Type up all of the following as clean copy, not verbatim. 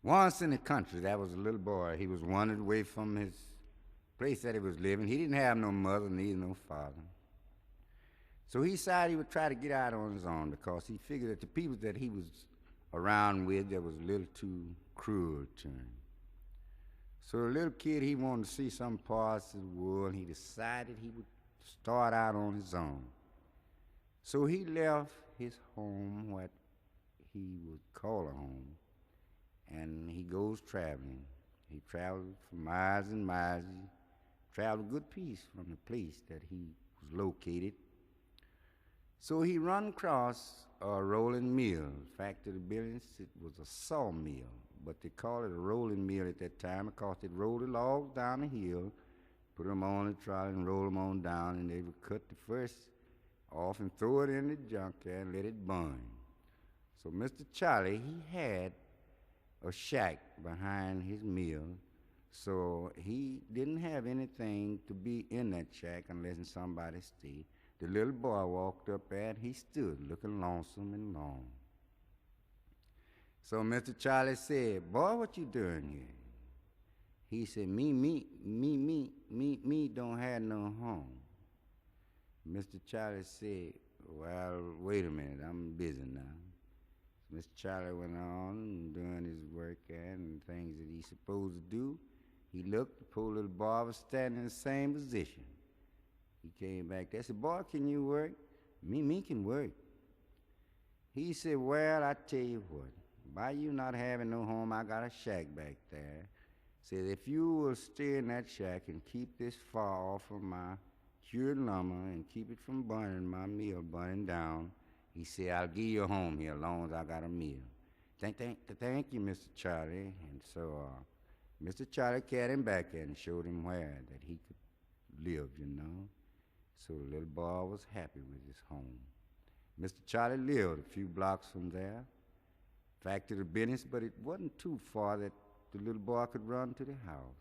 Once in the country, there was a little boy. He was wandered away from his place that he was living. He didn't have no mother, neither no father. So he decided he would try to get out on his own because he figured that the people that he was around with, that was a little too cruel to him. So the little kid, he wanted to see some parts of the world, and he decided he would start out on his own. So he left his home, what he would call a home, and he goes traveling. He traveled for miles and miles. He traveled a good piece from the place that he was located. So he run across a rolling mill. In fact, to the buildings, it was a sawmill, but they called it a rolling mill at that time because they'd roll the logs down the hill, put them on the trolley and roll them on down, and they would cut the first off and throw it in the junkyard and let it burn. So Mr. Charlie, he had a shack behind his mill, so he didn't have anything to be in that shack unless somebody stayed. The little boy walked up there and he stood looking lonesome and long. So Mr. Charlie said, "Boy, what you doing here?" He said, me don't have no home." Mr. Charlie said, "Well, wait a minute, I'm busy now." So Mr. Charlie went on doing his work and things that he's supposed to do. He looked, the poor little boy was standing in the same position. He came back there, said, "Boy, can you work?" Me can work." He said, "Well, I tell you what, by you not having no home, I got a shack back there. Said, if you will stay in that shack and keep this far off from my cured lumber and keep it from burning, my mill burning down," he said, "I'll give you a home here as long as I got a mill." Thank you, Mr. Charlie. And so Mr. Charlie carried him back there and showed him where that he could live, you know. So the little boy was happy with his home. Mr. Charlie lived a few blocks from there, back to the business, but it wasn't too far that the little boy could run to the house.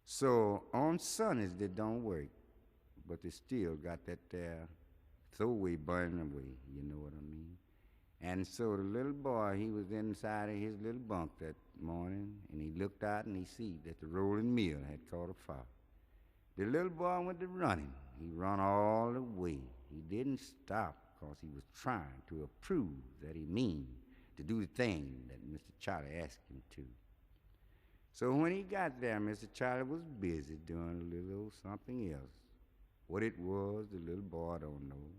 So on Sundays they don't work, but they still got that there throwaway burning away, you know what I mean? And so the little boy, he was inside of his little bunk that morning, and he looked out and he see that the rolling mill had caught a fire. The little boy went to running. He run all the way. He didn't stop because he was trying to prove that he mean to do the thing that Mr. Charlie asked him to. So when he got there, Mr. Charlie was busy doing a little something else. What it was, the little boy don't know,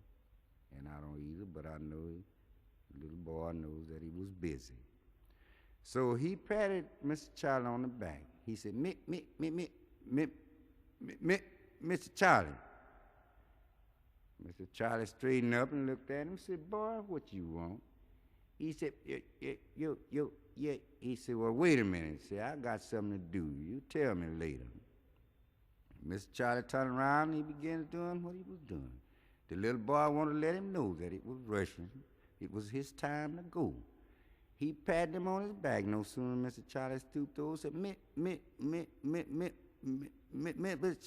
and I don't either, but I know the little boy knows that he was busy. So he patted Mr. Charlie on the back. He said, Mr. Charlie." Mr. Charlie straightened up and looked at him and said, "Boy, what you want?" He said, yeah. He said, "Well, wait a minute." He said, "I got something to do. You tell me later." Mr. Charlie turned around and he began doing what he was doing. The little boy wanted to let him know that it was rushing. It was his time to go. He patted him on his back. No sooner Mr. Charlie stooped over and said, Mr.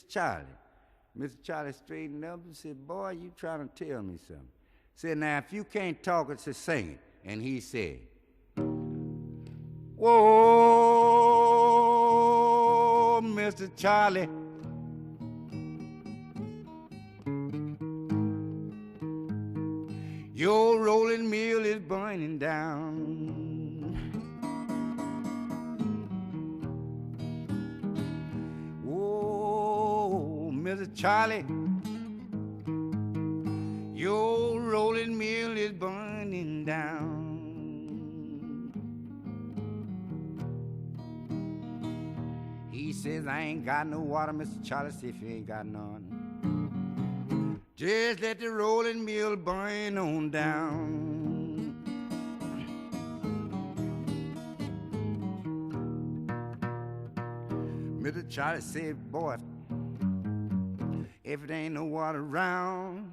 Charlie." Mr. Charlie straightened up and said, "Boy, you trying to tell me something." Said, "Now, if you can't talk it, just sing it." And he said, "Whoa, Mr. Charlie, your rolling mill is burning down. Whoa, Mr. Charlie, your rolling mill is burning down. He says, "I ain't got no water." Mr. Charlie said, "If you ain't got none, just let the rolling mill burn on down." Mr. Charlie said, "Boy, if it ain't no water around,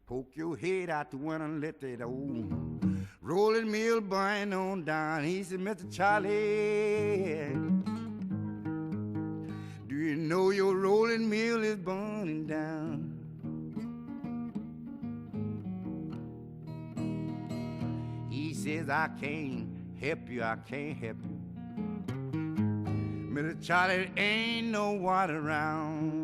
poke your head out the window and let that old rolling mill burn on down." He said, "Mr. Charlie, do you know your rolling mill is burning down?" He says, "I can't help you, I can't help you. Mr. Charlie, ain't no one around.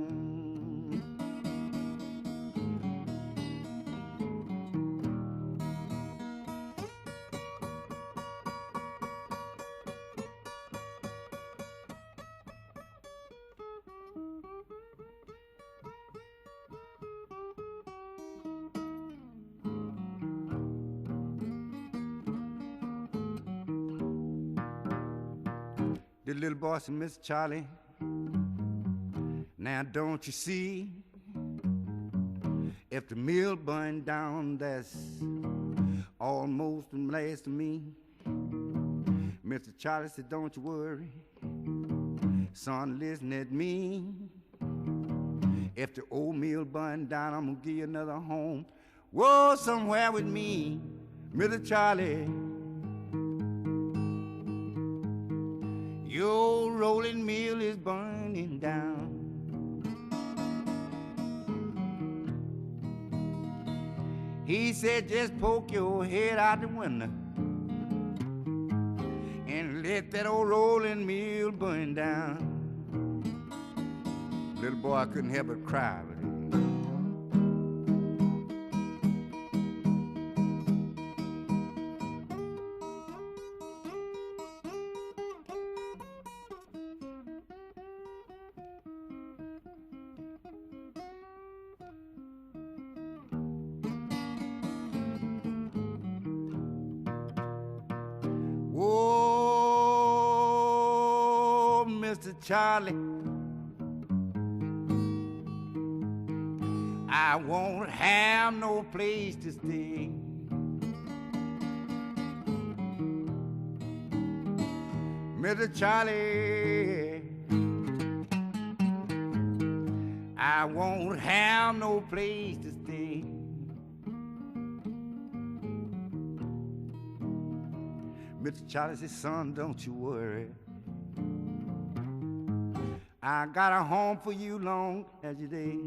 The little boy said, Mr. Charlie, now don't you see, if the mill burned down, that's almost the last of me. Mr. Charlie said, don't you worry, son, listen at me. If the old mill burned down, I'm gonna give you another home. Whoa, somewhere with me, Mr. Charlie. Your rolling mill is burning down. He said, just poke your head out the window and let that old rolling mill burn down. Little boy, I couldn't help but cry. Oh, Mr. Charlie, I won't have no place to stay. Mr. Charlie, I won't have no place to stay. Mr. Charlie said, son, don't you worry. I got a home for you long as your day.